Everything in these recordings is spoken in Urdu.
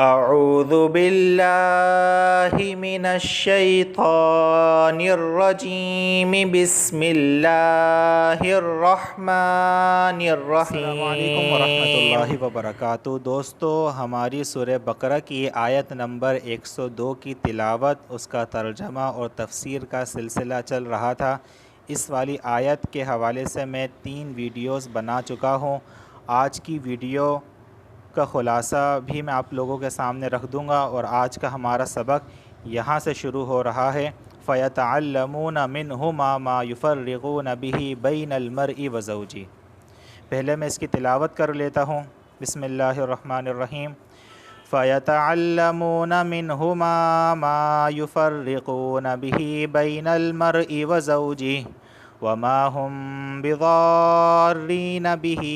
اعوذ باللہ من الشیطان الرجیم بسم اللہ الرحمن الرحیم۔ السلام علیکم ورحمۃ اللہ وبرکاتہ۔ دوستو، ہماری سورہ بقرہ کی آیت نمبر 102 کی تلاوت، اس کا ترجمہ اور تفسیر کا سلسلہ چل رہا تھا۔ اس والی آیت کے حوالے سے میں 3 ویڈیوز بنا چکا ہوں۔ آج کی ویڈیو کا خلاصہ بھی میں آپ لوگوں کے سامنے رکھ دوں گا، اور آج کا ہمارا سبق یہاں سے شروع ہو رہا ہے۔ فَيَتَعَلَّمُونَ مِنْهُمَا مَا يُفَرِّقُونَ بِهِ بَيْنَ الْمَرْءِ وَزَوْجِهِ۔ پہلے میں اس کی تلاوت کر لیتا ہوں۔ بسم اللہ الرحمن الرحیم۔ فَيَتَعَلَّمُونَ مِنْهُمَا مَا يُفَرِّقُونَ بِهِ بَيْنَ الْمَرْءِ وَزَوْجِهِ وَمَا هُمْ بِضَارِّينَ بِهِ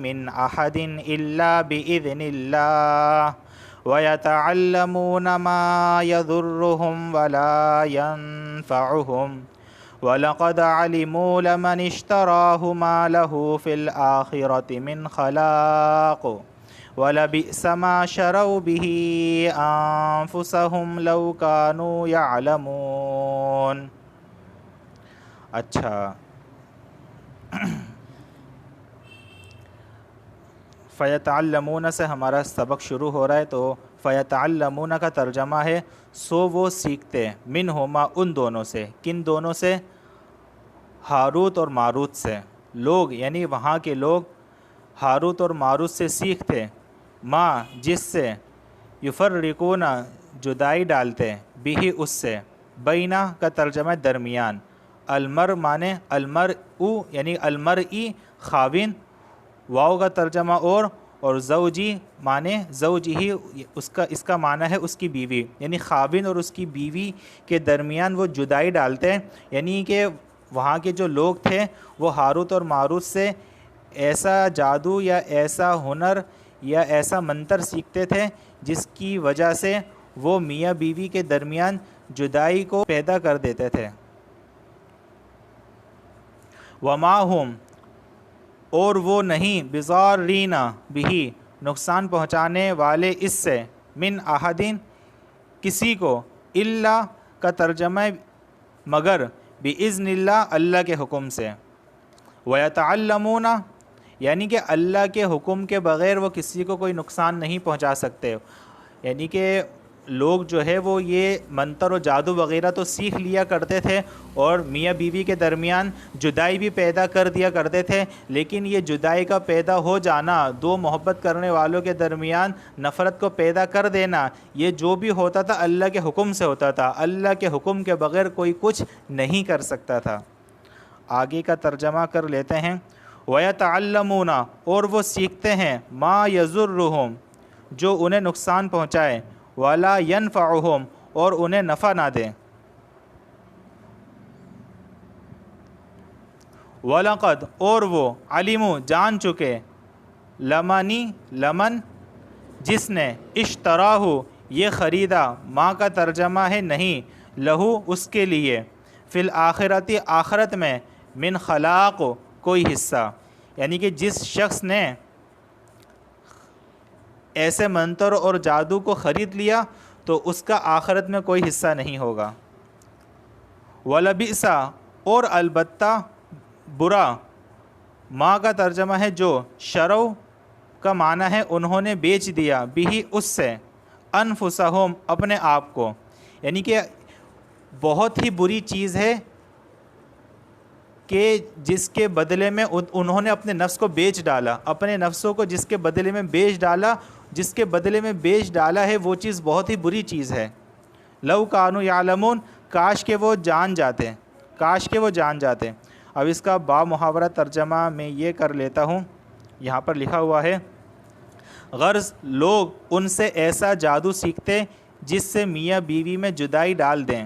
مِنْ أَحَدٍ إِلَّا بِإِذْنِ اللَّهِ وَيَتَعَلَّمُونَ مَا يَضُرُّهُمْ وَلَا يَنفَعُهُمْ وَلَقَدْ عَلِمُوا لَمَنِ اشْتَرَاهُ مَا لَهُ فِي الْآخِرَةِ مِنْ خَلَاقٍ وَلَبِئْسَ مَا شَرَوْا بِهِ أَنفُسَهُمْ لَوْ كَانُوا يَعْلَمُونَ۔ اچھا، فَيَتَعَلَّمُونَ سے ہمارا سبق شروع ہو رہا ہے، تو فَيَتَعَلَّمُونَ کا ترجمہ ہے سو وہ سیکھتے، منہما ان دونوں سے۔ کن دونوں سے؟ ہاروت اور ماروت سے۔ لوگ یعنی وہاں کے لوگ ہاروت اور ماروت سے سیکھتے، ماں جس سے، یفرقون جدائی ڈالتے، بھی اس سے، بینہ کا ترجمہ درمیان، المر مانے المرء یعنی المرئی خاوند، واو کا ترجمہ اور زوجی مانے زوجی، اس کا معنی ہے اس کی بیوی، یعنی خاوند اور اس کی بیوی کے درمیان وہ جدائی ڈالتے ہیں۔ یعنی کہ وہاں کے جو لوگ تھے وہ ہاروت اور ماروت سے ایسا جادو یا ایسا ہنر یا ایسا منتر سیکھتے تھے جس کی وجہ سے وہ میاں بیوی کے درمیان جدائی کو پیدا کر دیتے تھے۔ وما ہم اور وہ نہیں، بضارین بھی نقصان پہنچانے والے اس سے، من احدین کسی کو، الا کا ترجمہ مگر، باذن اللہ اللہ کے حکم سے، ویتعلمون یعنی کہ اللہ کے حکم کے بغیر وہ کسی کو کوئی نقصان نہیں پہنچا سکتے۔ یعنی کہ لوگ جو ہے وہ یہ منتر و جادو وغیرہ تو سیکھ لیا کرتے تھے اور میاں بیوی کے درمیان جدائی بھی پیدا کر دیا کرتے تھے، لیکن یہ جدائی کا پیدا ہو جانا، دو محبت کرنے والوں کے درمیان نفرت کو پیدا کر دینا، یہ جو بھی ہوتا تھا اللہ کے حکم سے ہوتا تھا۔ اللہ کے حکم کے بغیر کوئی کچھ نہیں کر سکتا تھا۔ آگے کا ترجمہ کر لیتے ہیں۔ وَيَتَعَلَّمُونَ اور وہ سیکھتے ہیں، مَا يَضُرُّهُمْ جو انہیں نقصان پہنچائے، وَلَا يَنفَعُهُمْ اور انہیں نفع نہ دے۔ وَلَقَدْ اور وہ، عَلِمُوا جان چکے، لمن جس نے، اشتراہ یہ خریدا، ماں کا ترجمہ ہے نہیں، لہو اس کے لیے، فی الآخرتی آخرت میں، من خلاق کوئی حصہ، یعنی کہ جس شخص نے ایسے منتر اور جادو کو خرید لیا تو اس کا آخرت میں کوئی حصہ نہیں ہوگا۔ وَلَبِئْسَ اور البتہ برا، ماں کا ترجمہ ہے جو، شرو کا معنی ہے انہوں نے بیچ دیا، بھی اس سے، انفسہم اپنے آپ کو، یعنی کہ بہت ہی بری چیز ہے کہ جس کے بدلے میں انہوں نے اپنے نفس کو بیچ ڈالا، اپنے نفسوں کو جس کے بدلے میں بیچ ڈالا، جس کے بدلے میں بیچ ڈالا ہے وہ چیز بہت ہی بری چیز ہے۔ لو کانوا یعلمون کاش کہ وہ جان جاتے، کاش کہ وہ جان جاتے۔ اب اس کا با محاورہ ترجمہ میں یہ کر لیتا ہوں، یہاں پر لکھا ہوا ہے، غرض لوگ ان سے ایسا جادو سیکھتے جس سے میاں بیوی میں جدائی ڈال دیں،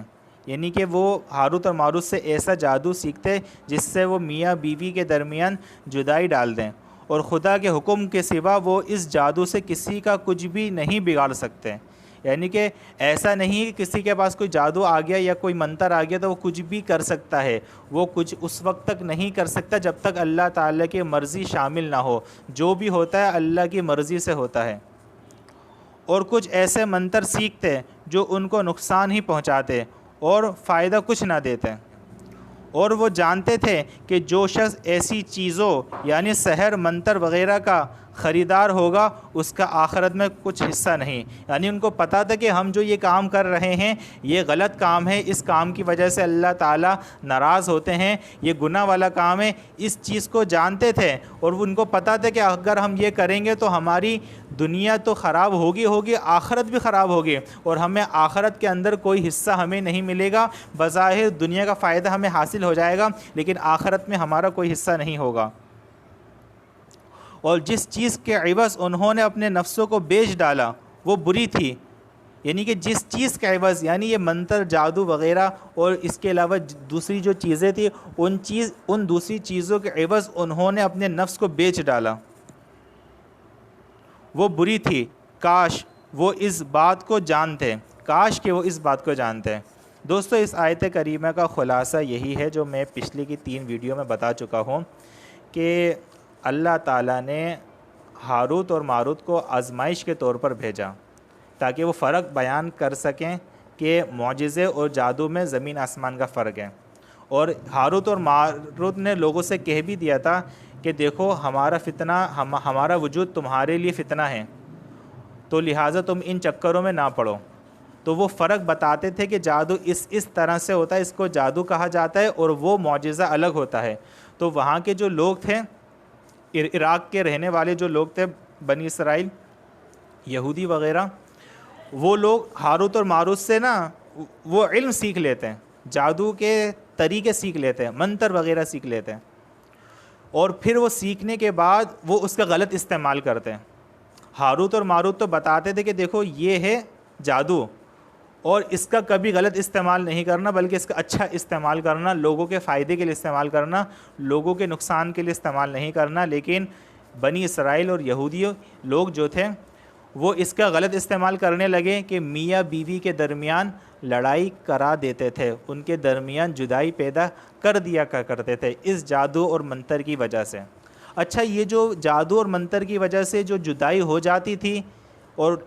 یعنی کہ وہ ہاروت اور ماروت سے ایسا جادو سیکھتے جس سے وہ میاں بیوی کے درمیان جدائی ڈال دیں، اور خدا کے حکم کے سوا وہ اس جادو سے کسی کا کچھ بھی نہیں بگاڑ سکتے۔ یعنی کہ ایسا نہیں کہ کسی کے پاس کوئی جادو آ گیا یا کوئی منتر آ گیا تو وہ کچھ بھی کر سکتا ہے، وہ کچھ اس وقت تک نہیں کر سکتا جب تک اللہ تعالیٰ کی مرضی شامل نہ ہو۔ جو بھی ہوتا ہے اللہ کی مرضی سے ہوتا ہے۔ اور کچھ ایسے منتر سیکھتے جو ان کو نقصان ہی پہنچاتے اور فائدہ کچھ نہ دیتے، اور وہ جانتے تھے کہ جو شخص ایسی چیزوں یعنی سحر منتر وغیرہ کا خریدار ہوگا اس کا آخرت میں کچھ حصہ نہیں۔ یعنی ان کو پتہ تھا کہ ہم جو یہ کام کر رہے ہیں یہ غلط کام ہے، اس کام کی وجہ سے اللہ تعالیٰ ناراض ہوتے ہیں، یہ گناہ والا کام ہے، اس چیز کو جانتے تھے، اور ان کو پتہ تھا کہ اگر ہم یہ کریں گے تو ہماری دنیا تو خراب ہوگی آخرت بھی خراب ہوگی، اور ہمیں آخرت کے اندر کوئی حصہ ہمیں نہیں ملے گا۔ بظاہر دنیا کا فائدہ ہمیں حاصل ہو جائے گا لیکن آخرت میں ہمارا کوئی حصہ نہیں ہوگا۔ اور جس چیز کے عوض انہوں نے اپنے نفسوں کو بیچ ڈالا وہ بری تھی، یعنی کہ جس چیز کے عوض، یعنی یہ منتر جادو وغیرہ اور اس کے علاوہ دوسری جو چیزیں تھیں ان دوسری چیزوں کے عوض انہوں نے اپنے نفس کو بیچ ڈالا، وہ بری تھی۔ کاش وہ اس بات کو جانتے، کاش کہ وہ اس بات کو جانتے۔ دوستو اس آیت کریمہ کا خلاصہ یہی ہے جو میں پچھلی کی 3 ویڈیو میں بتا چکا ہوں کہ اللہ تعالیٰ نے ہاروت اور ماروت کو آزمائش کے طور پر بھیجا تاکہ وہ فرق بیان کر سکیں کہ معجزے اور جادو میں زمین آسمان کا فرق ہے، اور ہاروت اور ماروت نے لوگوں سے کہہ بھی دیا تھا کہ دیکھو ہمارا فتنہ، ہمارا وجود تمہارے لیے فتنہ ہے، تو لہٰذا تم ان چکروں میں نہ پڑو۔ تو وہ فرق بتاتے تھے کہ جادو اس طرح سے ہوتا ہے، اس کو جادو کہا جاتا ہے، اور وہ معجزہ الگ ہوتا ہے۔ تو وہاں کے جو لوگ تھے، عراق کے رہنے والے جو لوگ تھے، بنی اسرائیل، یہودی وغیرہ، وہ لوگ ہاروت اور ماروت سے نا وہ علم سیکھ لیتے ہیں، جادو کے طریقے سیکھ لیتے ہیں، منتر وغیرہ سیکھ لیتے ہیں، اور پھر وہ سیکھنے کے بعد وہ اس کا غلط استعمال کرتے ہیں۔ ہاروت اور ماروت تو بتاتے تھے کہ دیکھو یہ ہے جادو، اور اس کا کبھی غلط استعمال نہیں کرنا بلکہ اس کا اچھا استعمال کرنا، لوگوں کے فائدے کے لیے استعمال کرنا، لوگوں کے نقصان کے لیے استعمال نہیں کرنا۔ لیکن بنی اسرائیل اور یہودی لوگ جو تھے وہ اس کا غلط استعمال کرنے لگے کہ میاں بیوی کے درمیان لڑائی کرا دیتے تھے، ان کے درمیان جدائی پیدا کر دیا کرتے تھے اس جادو اور منتر کی وجہ سے۔ اچھا، یہ جو جادو اور منتر کی وجہ سے جو جدائی ہو جاتی تھی اور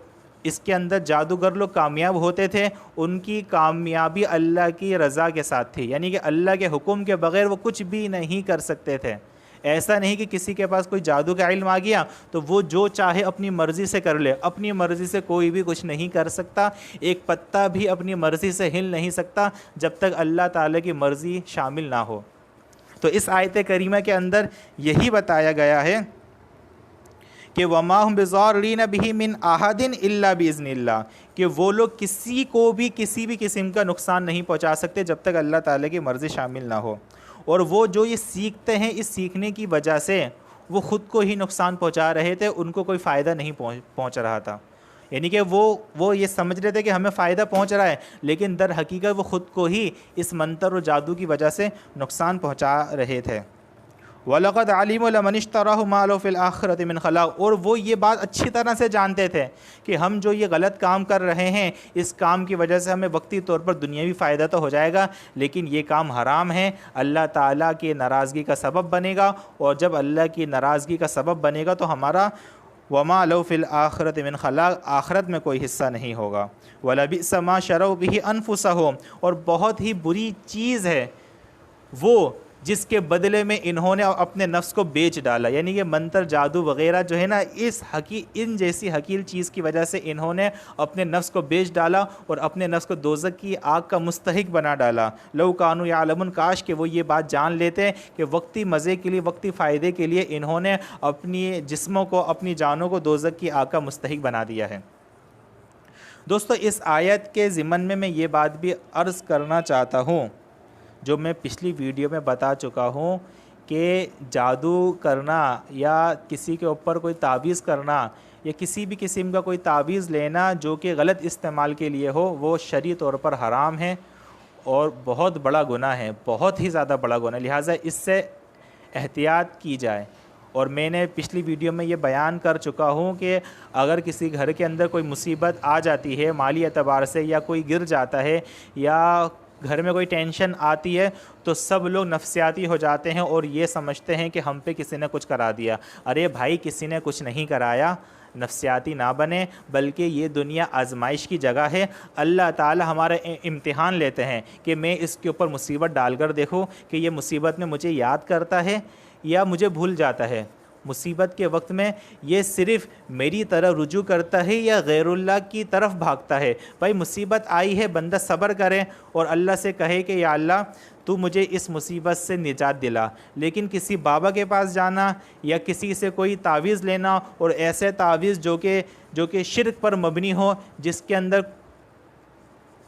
اس کے اندر جادوگر لوگ کامیاب ہوتے تھے، ان کی کامیابی اللہ کی رضا کے ساتھ تھی، یعنی کہ اللہ کے حکم کے بغیر وہ کچھ بھی نہیں کر سکتے تھے۔ ایسا نہیں کہ کسی کے پاس کوئی جادو کا علم آ گیا تو وہ جو چاہے اپنی مرضی سے کر لے، اپنی مرضی سے کوئی بھی کچھ نہیں کر سکتا، ایک پتا بھی اپنی مرضی سے ہل نہیں سکتا جب تک اللہ تعالیٰ کی مرضی شامل نہ ہو۔ تو اس آیت کریمہ کے اندر یہی بتایا گیا ہے کہ وَمَا هُمْ بِضَارِّينَ بِهِ مِنْ أَحَدٍ إِلَّا بِإِذْنِ اللَّهِ، کہ وہ لوگ کسی کو بھی کسی بھی قسم کا نقصان نہیں پہنچا سکتے جب تک اللہ تعالیٰ کی مرضی شامل نہ ہو۔ اور وہ جو یہ سیکھتے ہیں، اس سیکھنے کی وجہ سے وہ خود کو ہی نقصان پہنچا رہے تھے، ان کو کوئی فائدہ نہیں پہنچ رہا تھا، یعنی کہ وہ یہ سمجھ رہے تھے کہ ہمیں فائدہ پہنچ رہا ہے، لیکن در حقیقت وہ خود کو ہی اس منتر اور جادو کی وجہ سے نقصان پہنچا رہے تھے۔ وَلَقَدْ عَلِمُوا لَمَنِ اشْتَرَاهُ مَا لَهُ فِي الْآخِرَةِ مِنْ خَلَاقٍ، اور وہ یہ بات اچھی طرح سے جانتے تھے کہ ہم جو یہ غلط کام کر رہے ہیں، اس کام کی وجہ سے ہمیں وقتی طور پر دنیاوی فائدہ تو ہو جائے گا، لیکن یہ کام حرام ہے، اللہ تعالیٰ کی ناراضگی کا سبب بنے گا، اور جب اللہ کی ناراضگی کا سبب بنے گا تو ہمارا وَمَا لَهُ فِي الْآخِرَةِ مِنْ خَلَاقٍ، آخرت میں کوئی حصہ نہیں ہوگا۔ وَلَبِئْسَ مَا شَرَوْا بِهِ أَنفُسَهُمْ، اور بہت ہی بری چیز ہے وہ جس کے بدلے میں انہوں نے اپنے نفس کو بیچ ڈالا، یعنی کہ منتر جادو وغیرہ جو ہے نا، ان جیسی حقیر چیز کی وجہ سے انہوں نے اپنے نفس کو بیچ ڈالا اور اپنے نفس کو دوزخ کی آگ کا مستحق بنا ڈالا۔ لو کانوا یعلمون، کاش کہ وہ یہ بات جان لیتے کہ وقتی مزے کے لیے، وقتی فائدے کے لیے انہوں نے اپنی جسموں کو، اپنی جانوں کو دوزخ کی آگ کا مستحق بنا دیا ہے۔ دوستو اس آیت کے ضمن میں یہ بات بھی عرض کرنا چاہتا ہوں جو میں پچھلی ویڈیو میں بتا چکا ہوں کہ جادو کرنا یا کسی کے اوپر کوئی تعویذ کرنا یا کسی بھی قسم کا کوئی تعویذ لینا جو کہ غلط استعمال کے لیے ہو، وہ شرعی طور پر حرام ہے اور بہت بڑا گناہ ہے، بہت ہی زیادہ بڑا گناہ، لہٰذا اس سے احتیاط کی جائے۔ اور میں نے پچھلی ویڈیو میں یہ بیان کر چکا ہوں کہ اگر کسی گھر کے اندر کوئی مصیبت آ جاتی ہے مالی اعتبار سے، یا کوئی گر جاتا ہے، یا گھر میں کوئی ٹینشن آتی ہے، تو سب لوگ نفسیاتی ہو جاتے ہیں اور یہ سمجھتے ہیں کہ ہم پہ کسی نے کچھ کرا دیا۔ ارے بھائی، کسی نے کچھ نہیں کرایا، نفسیاتی نہ بنے، بلکہ یہ دنیا آزمائش کی جگہ ہے۔ اللہ تعالی ہمارا امتحان لیتے ہیں کہ میں اس کے اوپر مصیبت ڈال کر دیکھوں کہ یہ مصیبت میں مجھے یاد کرتا ہے یا مجھے بھول جاتا ہے، مصیبت کے وقت میں یہ صرف میری طرف رجوع کرتا ہے یا غیر اللہ کی طرف بھاگتا ہے۔ بھائی مصیبت آئی ہے، بندہ صبر کرے اور اللہ سے کہے کہ یا اللہ تو مجھے اس مصیبت سے نجات دلا۔ لیکن کسی بابا کے پاس جانا یا کسی سے کوئی تعویذ لینا، اور ایسے تعویذ جو کہ شرک پر مبنی ہو، جس کے اندر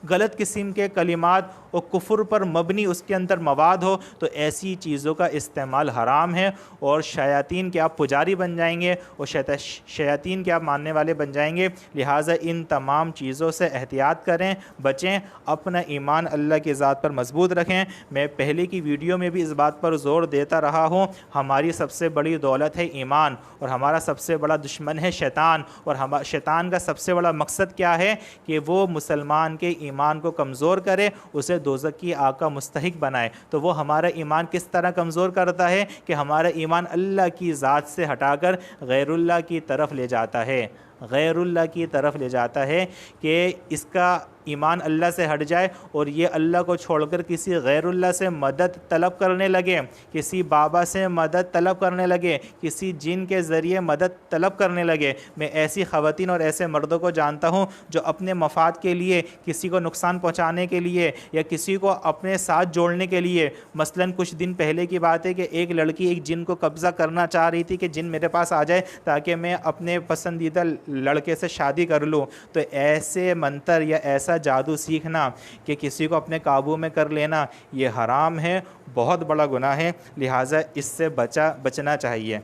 غلط قسم کے کلمات اور کفر پر مبنی اس کے اندر مواد ہو، تو ایسی چیزوں کا استعمال حرام ہے، اور شیاطین کے آپ پجاری بن جائیں گے اور شیاطین کے آپ ماننے والے بن جائیں گے۔ لہٰذا ان تمام چیزوں سے احتیاط کریں، بچیں، اپنا ایمان اللہ کی ذات پر مضبوط رکھیں۔ میں پہلے کی ویڈیو میں بھی اس بات پر زور دیتا رہا ہوں، ہماری سب سے بڑی دولت ہے ایمان، اور ہمارا سب سے بڑا دشمن ہے شیطان، اور شیطان کا سب سے بڑا مقصد کیا ہے کہ وہ مسلمان کے ایمان کو کمزور کرے، اسے دوزخ کی آگ کا مستحق بنائے۔ تو وہ ہمارا ایمان کس طرح کمزور کرتا ہے کہ ہمارا ایمان اللہ کی ذات سے ہٹا کر غیر اللہ کی طرف لے جاتا ہے، غیر اللہ کی طرف لے جاتا ہے کہ اس کا ایمان اللہ سے ہٹ جائے اور یہ اللہ کو چھوڑ کر کسی غیر اللہ سے مدد طلب کرنے لگے، کسی بابا سے مدد طلب کرنے لگے، کسی جن کے ذریعے مدد طلب کرنے لگے۔ میں ایسی خواتین اور ایسے مردوں کو جانتا ہوں جو اپنے مفاد کے لیے، کسی کو نقصان پہنچانے کے لیے یا کسی کو اپنے ساتھ جوڑنے کے لیے، مثلاً کچھ دن پہلے کی بات ہے کہ ایک لڑکی ایک جن کو قبضہ کرنا چاہ رہی تھی کہ جن میرے پاس آ جائے تاکہ میں اپنے پسندیدہ لڑکے سے شادی کر لوں۔ تو ایسے منتر یا ایسا جادو سیکھنا کہ کسی کو اپنے قابو میں کر لینا، یہ حرام ہے، بہت بڑا گناہ ہے، لہٰذا اس سے بچنا چاہیے۔